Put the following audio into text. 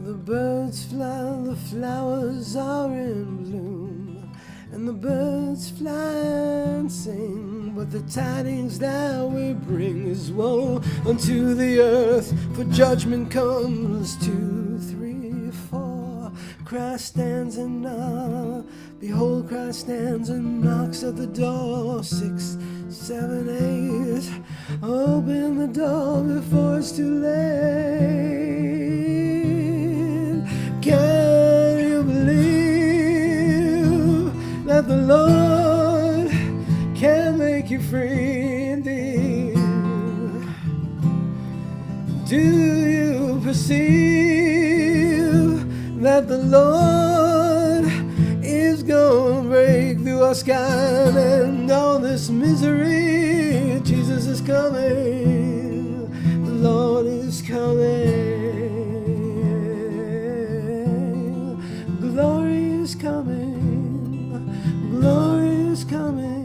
The birds fly, the flowers are in bloom, and the birds fly and sing. But the tidings that we bring is woe unto the earth, for judgment comes. 2, 3, 4. Christ stands and knocks. Behold, Christ stands and knocks at the door. 6, 7, 8. Open the door before it's too late. Can you believe that the Lord can make you free indeed? Do you perceive that the Lord is gonna break through our sky and all this misery? Jesus is coming. The Lord is coming. Glory is coming. Glory is coming.